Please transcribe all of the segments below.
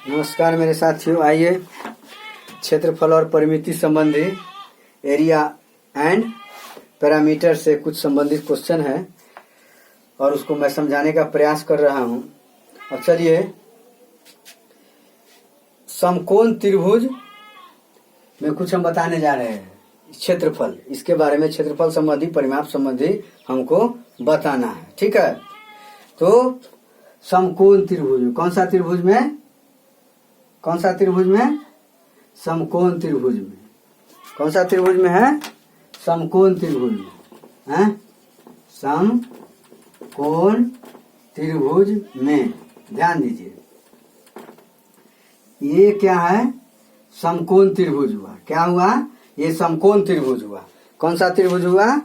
नमस्कार मेरे साथियों, आइए क्षेत्रफल और परिमिति संबंधी एरिया एंड पैरामीटर से कुछ संबंधित क्वेश्चन है और उसको मैं समझाने का प्रयास कर रहा हूं। अब चलिए, समकोण त्रिभुज में कुछ हम बताने जा रहे हैं। क्षेत्रफल, इसके बारे में क्षेत्रफल संबंधी, परिमाप संबंधी हमको बताना है। ठीक है, तो समकोण त्रिभुज, कौन सा त्रिभुज में? कौन सा त्रिभुज में? समकोण त्रिभुज में। कौन सा त्रिभुज में है? समकोण त्रिभुज में है। समकोण त्रिभुज में ध्यान दीजिए, ये क्या है? समकोण त्रिभुज हुआ। क्या हुआ? ये समकोण त्रिभुज हुआ। कौन सा त्रिभुज हुआ?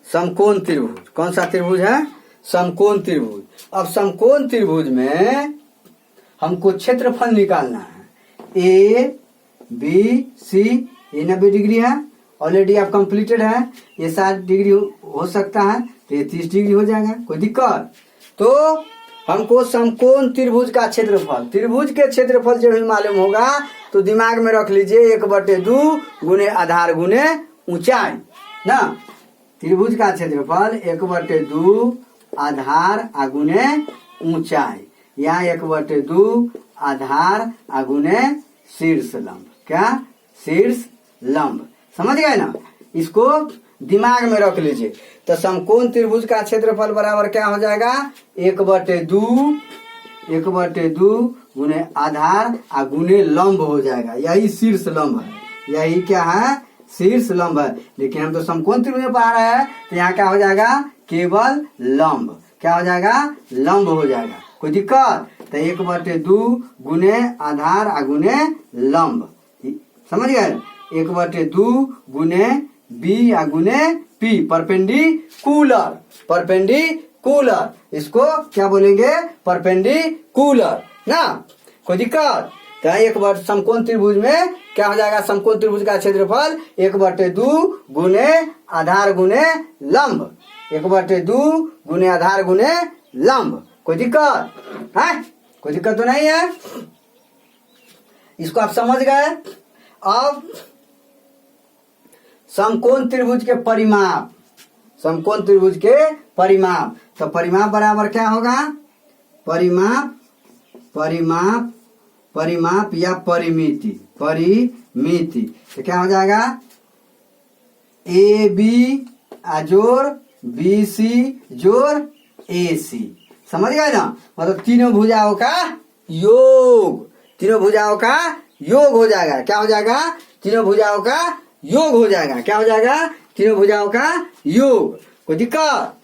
समकोण त्रिभुज। कौन सा त्रिभुज है? समकोण त्रिभुज। अब समकोण त्रिभुज में हमको क्षेत्रफल निकालना है। ए बी सी, ये 90 डिग्री है, ऑलरेडी आप कंप्लीटेड है। ये 60 डिग्री हो सकता है, तो ये 30 डिग्री हो जाएगा, कोई दिक्कत? तो हमको समकोण त्रिभुज का क्षेत्रफल, त्रिभुज के क्षेत्रफल जब मालूम होगा तो दिमाग में रख लीजिए 1/2 गुने आधार गुने ऊंचाई ना। त्रिभुज का क्षेत्रफल 1/2 आधार गुने ऊंचाई, या 1/2 आधार गुने शीर्ष लंब। क्या? शीर्ष लंब। समझ गए ना? इसको दिमाग में रख लीजिए। तो समकोण त्रिभुज का क्षेत्रफल बराबर क्या हो जाएगा? 1/2 गुने आधार गुने लंब हो जाएगा। यही शीर्ष लंब है। यही क्या है? शीर्ष लंब है। लेकिन हम तो समकोण त्रिभुज में पढ़ा रहे हैं, तो यहाँ क्या हो जाएगा? केवल लंब। क्या हो जाएगा? लंब हो जाएगा, कोई दिक्कत? तो 1/2 गुने आधार गुने लंब। समझ गए? 1/2 गुने बी गुने पी, परपेंडिकुलर। परपेंडिकुलर, इसको क्या बोलेंगे? परपेंडिकुलर ना, कोई दिक्कत? तो समकोण त्रिभुज में क्या हो जाएगा? समकोण त्रिभुज का क्षेत्रफल 1/2 गुने आधार गुने लंब। 1/2 गुने आधार गुने लंब। कोई दिक्कत है? कोई दिक्कत तो नहीं है? इसको आप समझ गए। अब समकोण त्रिभुज के परिमाप, समकोण त्रिभुज के परिमाप। तो परिमाप बराबर क्या होगा? परिमाप, परिमाप, परिमाप या परिमिति। परिमिति तो क्या हो जाएगा? ए बी जोड़ बी सी जोड़ ए सी। समझ गए ना? मतलब तीनों भुजाओं का योग, तीनों भुजाओं का योग हो जाएगा। क्या हो जाएगा? तीनों भुजाओं का योग हो जाएगा। क्या हो जाएगा? तीनों भुजाओं का योग। कोई दिक्कत?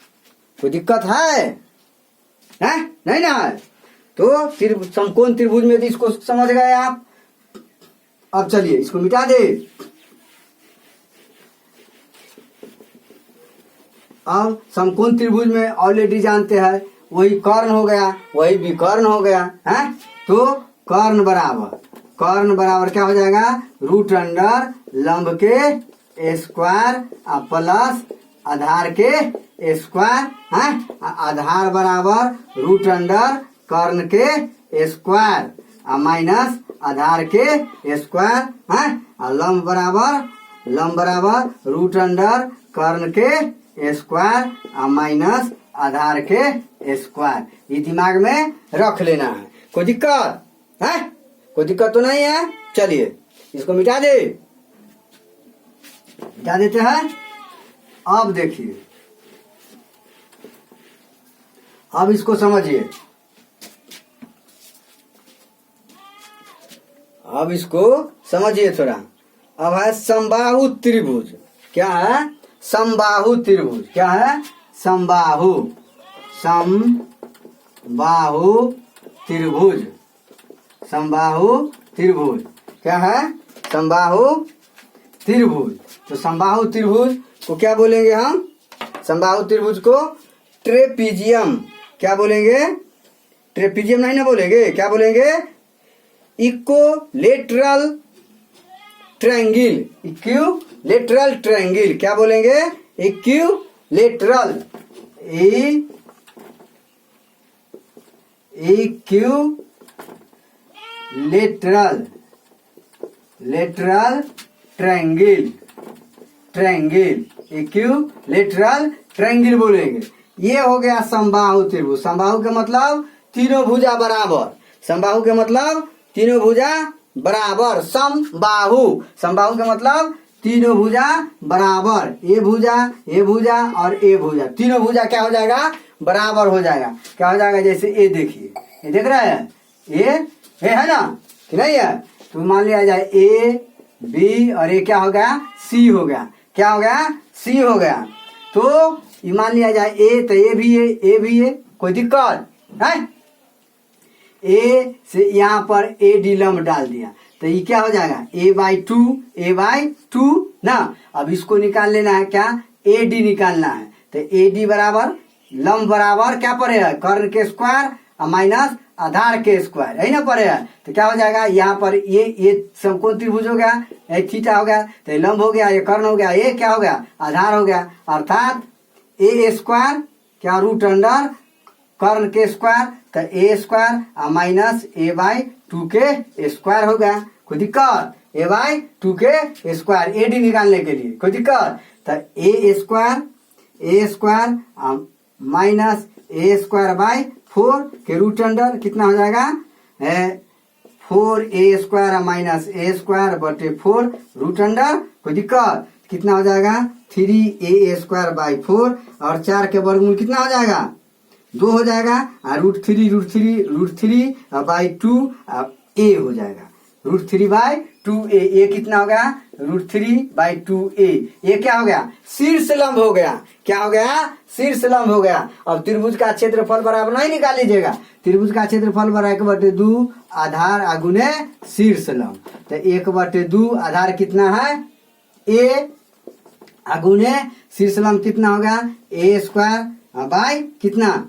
कोई दिक्कत है? नहीं ना? तो समकोण त्रिभुज में इसको समझ गए आप। अब चलिए इसको मिटा दे। अब समकोण त्रिभुज में ऑलरेडी जानते हैं, वही कर्ण हो गया, वही विकर्ण हो गया है। तो कर्ण बराबर क्या हो जाएगा? √अंडर लंब के स्क्वायर प्लस आधार के स्क्वायर है। आधार बराबर √अंडर कर्ण के स्क्वायर माइनस आधार के स्क्वायर है। लंब बराबर √अंडर कर्ण के स्क्वायर माइनस आधार के स्क्वायर। ये दिमाग में रख लेना है। कोई दिक्कत है? कोई दिक्कत तो नहीं है? चलिए इसको मिटा देते हैं। अब देखिए, अब इसको समझिए। अब इसको समझिए थोड़ा। अब है समबाहु त्रिभुज। क्या है? समबाहु त्रिभुज। क्या है? समबाहु त्रिभुज। समबाहु त्रिभुज क्या है? समबाहु त्रिभुज। तो समबाहु त्रिभुज को क्या बोलेंगे हम? समबाहु त्रिभुज को ट्रेपीजियम। क्या बोलेंगे? ट्रेपीजियम नहीं ना बोलेंगे, क्या बोलेंगे? Equilateral triangle. इक्विलेटरल ट्रायंगल क्या बोलेंगे? Equilateral. Lateral lateral triangle triangle equilateral triangle बोलेंगे। ये हो गया समबाहु त्रिभुज। समबाहु का मतलब तीनों भुजा बराबर। समबाहु के मतलब तीनों भुजा बराबर। समबाहु समबाहु का मतलब तीनों भुजा बराबर। ये भुजा और ये भुजा तीनों भुजा क्या हो जाएगा बराबर हो जाएगा। क्या हो जाएगा जैसे ये देखिए, ये देख रहा है, ये है ना कि नहीं है। तो मान लिया जाए ए बी और ये क्या हो गया सी हो गया। क्या हो गया सी हो गया। तो ये मान लिया जाए ए, तो ए भी है, ए भी है, कोई दिक्कत है। ए से यहाँ पर ए डी लंब डाल दिया तो ये क्या हो जाएगा ए बाई टू ना। अब इसको निकाल लेना है, क्या ए डी निकालना है। तो ए डी बराबर लंब बराबर क्या पड़ेगा कर्ण के स्क्वायर और माइनस आधार के स्क्वायर, यही ना पड़ेगा। तो क्या हो जाएगा यहाँ पर ये समकोण त्रिभुज हो गया, ये थीटा हो गया, तो ये लंब हो गया, ये कर्ण हो गया, ये क्या हो गया आधार हो गया। अर्थात ए स्क्वायर क्या रूट अंडर कर्ण के स्क्वायर, तो ए स्क्वायर और माइनस ए बाई टू के स्क्वायर हो गया। कोई दिक्कत ए बाई टू के स्क्वायर ए डी निकालने के लिए कोई दिक्कत। तो A square minus A square by 4 के रूट अंडर कितना हो जाएगा 4a square minus A square बटे 4 रूट अंडर। कोई दिक्कत कितना हो जाएगा 3a स्क्वायर बाई 4 और 4 के वर्गमूल कितना हो जाएगा 2 हो जाएगा और रूट थ्री बाई 2 a हो जाएगा। रूट 3 बाई 2a ये कितना हो गया रूट 3 बाई 2a। ये क्या हो गया शीर्ष लंब हो गया। क्या हो गया शीर्ष लंब हो गया। अब त्रिभुज का क्षेत्रफल बराबर नहीं निकाल लीजिएगा। त्रिभुज का क्षेत्रफल बराबर 1/2 आधार अगुने शीर्ष लंब। तो 1/2 आधार कितना है a अगुने शीर्ष लंब कितना हो गया a स्क्वायर बाई कितना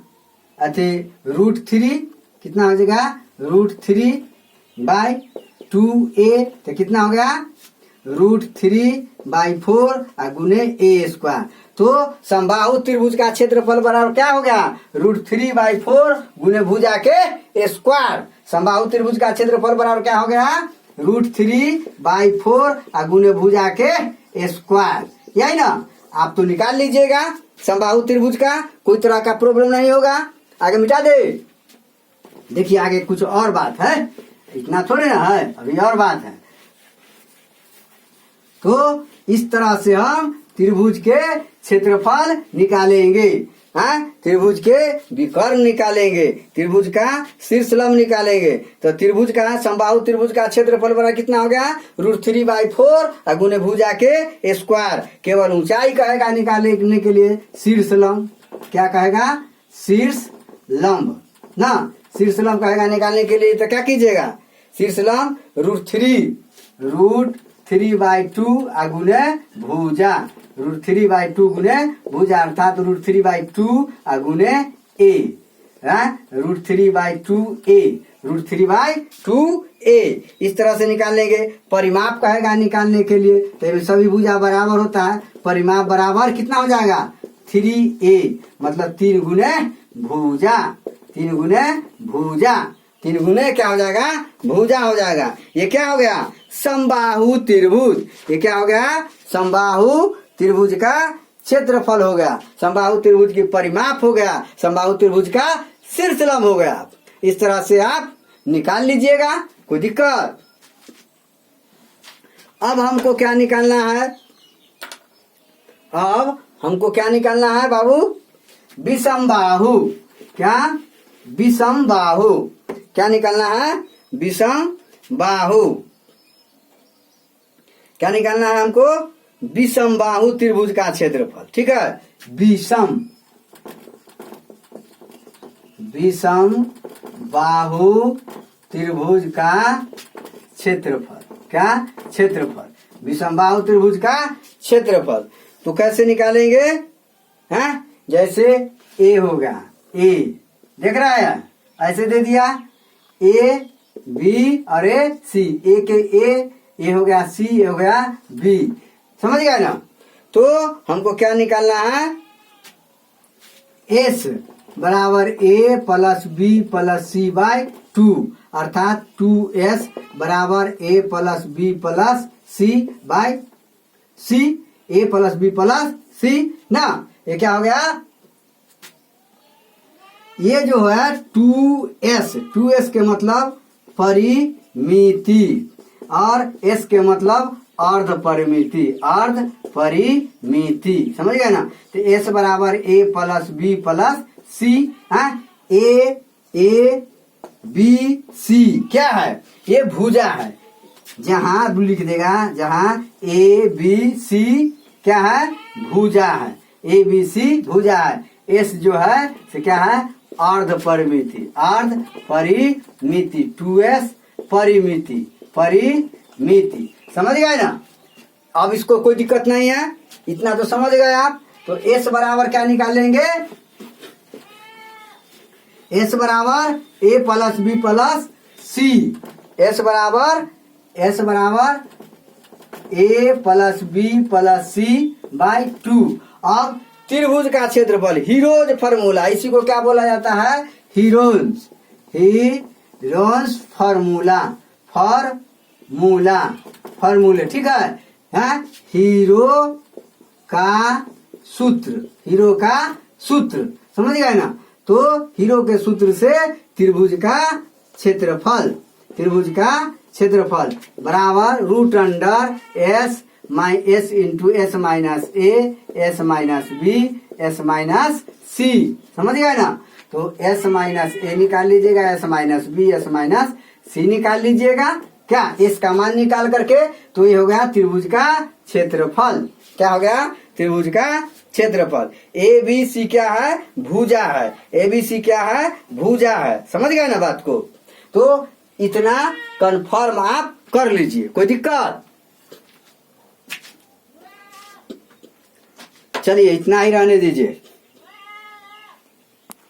अति रूट 3 कितना हो जाएगा रूट 3 बाई 2a। तो कितना हो गया रूट 3 बाई 4 गुने ए स्क्वायर। तो समबाहु त्रिभुज का क्षेत्रफल बराबर क्या हो गया रूट 3 बाई 4 गुने भुजा के स्क्वायर। समबाहु त्रिभुज का क्षेत्रफल बराबर क्या हो गया रूट 3 बाई 4 गुने भुजा के स्क्वायर। यही ना आप तो निकाल लीजिएगा समबाहु त्रिभुज का, कोई तरह का प्रॉब्लम नहीं होगा। आगे मिटा दे। देखिए आगे कुछ और बात है, इतना थोड़े ना है, अभी और बात है। तो इस तरह से हम त्रिभुज के क्षेत्रफल निकालेंगे, त्रिभुज के विकर्ण निकालेंगे, त्रिभुज का शीर्ष लंब निकालेंगे। तो त्रिभुज का समबाहु त्रिभुज का क्षेत्रफल बड़ा कितना हो गया रूट 3 बाई 4 गुने भुजा के स्क्वायर। केवल ऊंचाई कहेगा निकालने के लिए शीर्ष लंब। क्या कहेगा शीर्ष लंब ना, शीर्ष लंब कहेगा निकालने के लिए। तो क्या कीजिएगा शीर्ष लंब रूट 3 बाई 2 गुने भुजा, रूट 3 बाई 2 गुने भुजा अर्थात रूट 3 बाई 2 गुने A, root 3 by 2a, root 3 by 2a। इस तरह से निकाल लेंगे। परिमाप कहेगा निकालने के लिए, तो सभी भुजा बराबर होता है। परिमाप बराबर कितना हो जाएगा 3a, मतलब 3 गुने भुजा, 3 गुने भुजा, 3 गुने क्या हो जाएगा भुजा हो जाएगा। ये क्या हो गया समबाहु त्रिभुज। ये क्या हो गया समबाहु त्रिभुज का क्षेत्रफल हो गया, समबाहु त्रिभुज की परिमाप हो गया, समबाहु त्रिभुज का शीर्ष लंब हो गया। इस तरह से आप निकाल लीजिएगा, कोई दिक्कत। अब हमको क्या निकालना है, अब हमको क्या निकालना है बाबू विषमबाहु। क्या विषमबाहु, क्या निकालना है विषमबाहु। क्या निकालना है हमको विषमबाहु त्रिभुज का क्षेत्रफल। ठीक है विषमबाहु त्रिभुज का क्षेत्रफल। क्या क्षेत्रफल विषमबाहु त्रिभुज का क्षेत्रफल। तो कैसे निकालेंगे जैसे ए होगा, ए देख रहा है ऐसे दे दिया ए बी और ए सी, ए के ए हो गया सी, ए हो गया बी, समझ गया ना। तो हमको क्या निकालना है एस, बराबर ए plus B plus C by 2 अर्थात 2s बराबर ए plus B plus C bye सी, ए प्लस बी प्लस सी ना। ये क्या हो गया, ये जो है 2s के मतलब परिमिति और s के मतलब अर्ध परिमिति, अर्ध परिमिति, समझ गए ना। तो s बराबर a plus B plus C, A B C क्या है, ये भुजा है। जहां लिख देगा, जहां ए बी सी क्या है, भुजा है, ए बी सी भुजा है। एस जो है से क्या है, अर्ध परिमिति, अर्ध परिमिति, 2s परिमिति, परिमिति, समझ गए ना। अब इसको कोई दिक्कत नहीं है, इतना तो समझ गए आप। तो s बराबर क्या निकालेंगे, s बराबर a plus B plus C, s बराबर a plus B plus C by 2। अब त्रिभुज का क्षेत्रफल, हीरोज फार्मूला, इसी को क्या बोला जाता है, हीरोज, हीरोज फार्मूला, फार्मूले, ठीक है, हीरो का सूत्र, हीरो का सूत्र, समझ गए ना। तो हीरो के सूत्र से त्रिभुज का क्षेत्रफल, त्रिभुज का क्षेत्रफल बराबर root under s into s minus A, s minus B, s minus C, समझ गए ना। तो s माइनस ए निकाल लीजिएगा, s minus B, s minus C निकाल लीजिएगा, क्या s का मान निकाल करके। तो ये हो गया त्रिभुज का क्षेत्रफल, क्या हो गया, त्रिभुज का क्षेत्रफल। ए बी सी क्या है, भुजा है, ए बी सी क्या है, भुजा है, समझ गए ना बात को। तो इतना कंफर्म आप कर लीजिए, कोई दिक्कत। चलिए इतना ही रहने दीजिए।